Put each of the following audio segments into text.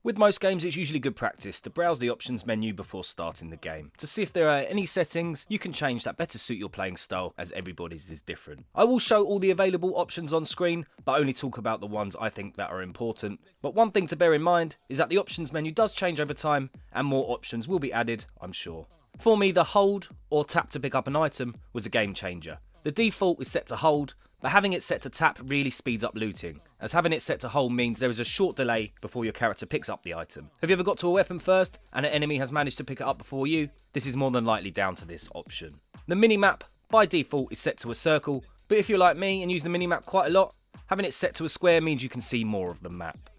With most games, it's usually good practice to browse the options menu before starting the game, to see if there are any settings you can change that better suit your playing style, as everybody's is different. I will show all the available options on screen, but only talk about the ones I think that are important. But one thing to bear in mind is that the options menu does change over time, and more options will be added, I'm sure. For me, the hold or tap to pick up an item was a game changer. The default is set to hold, but having it set to tap really speeds up looting, as having it set to hold means there is a short delay before your character picks up the item. Have you ever got to a weapon first and an enemy has managed to pick it up before you? This is more than likely down to this option. The minimap by default is set to a circle, but if you're like me and use the minimap quite a lot, having it set to a square means you can see more of the map.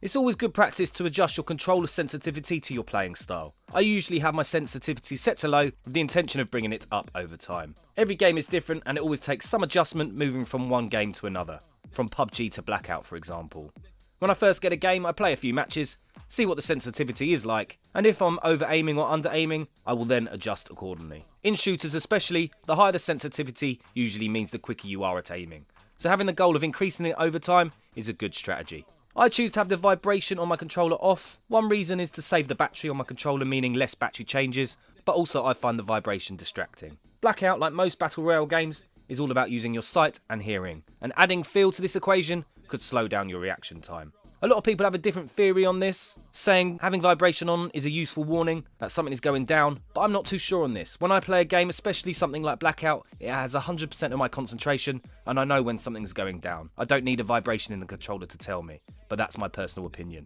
It's always good practice to adjust your controller sensitivity to your playing style. I usually have my sensitivity set to low with the intention of bringing it up over time. Every game is different and it always takes some adjustment moving from one game to another, from PUBG to Blackout for example. When I first get a game, I play a few matches, see what the sensitivity is like, and if I'm over aiming or under aiming, I will then adjust accordingly. In shooters especially, the higher the sensitivity usually means the quicker you are at aiming, so having the goal of increasing it over time is a good strategy. I choose to have the vibration on my controller off. One reason is to save the battery on my controller, meaning less battery changes, but also I find the vibration distracting. Blackout, like most Battle Royale games, is all about using your sight and hearing, and adding feel to this equation could slow down your reaction time. A lot of people have a different theory on this, saying having vibration on is a useful warning that something is going down, but I'm not too sure on this. When I play a game, especially something like Blackout, it has 100% of my concentration and I know when something's going down. I don't need a vibration in the controller to tell me, but that's my personal opinion.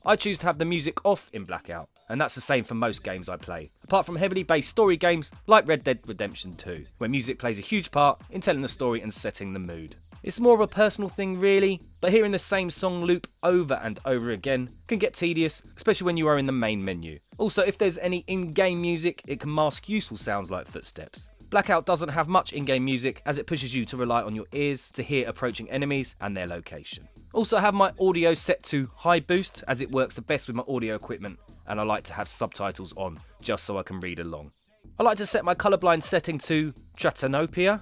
I choose to have the music off in Blackout, and that's the same for most games I play, apart from heavily based story games like Red Dead Redemption 2, where music plays a huge part in telling the story and setting the mood. It's more of a personal thing really, but hearing the same song loop over and over again can get tedious, especially when you are in the main menu. Also, if there's any in-game music, it can mask useful sounds like footsteps. Blackout doesn't have much in-game music as it pushes you to rely on your ears to hear approaching enemies and their location. Also, I have my audio set to high boost as it works the best with my audio equipment, and I like to have subtitles on just so I can read along. I like to set my colourblind setting to Tritanopia.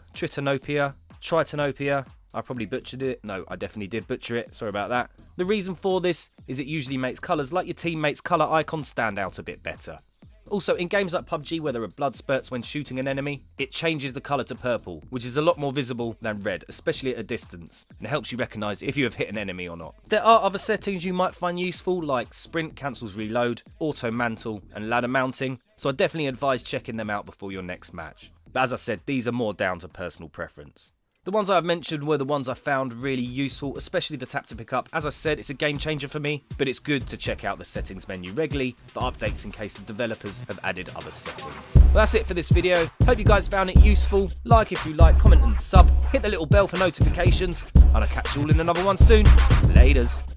I probably butchered it. No, I definitely did butcher it. Sorry about that. The reason for this is it usually makes colours like your teammates' colour icons stand out a bit better. Also, in games like PUBG where there are blood spurts when shooting an enemy, it changes the colour to purple, which is a lot more visible than red, especially at a distance, and it helps you recognise if you have hit an enemy or not. There are other settings you might find useful, like sprint cancels reload, auto mantle, and ladder mounting, so I definitely advise checking them out before your next match. But as I said, these are more down to personal preference. The ones I've mentioned were the ones I found really useful, especially the tap to pick up. As I said, it's a game changer for me, but it's good to check out the settings menu regularly for updates in case the developers have added other settings. Well, that's it for this video. Hope you guys found it useful. Like if you like, comment and sub. Hit the little bell for notifications, and I'll catch you all in another one soon. Laters.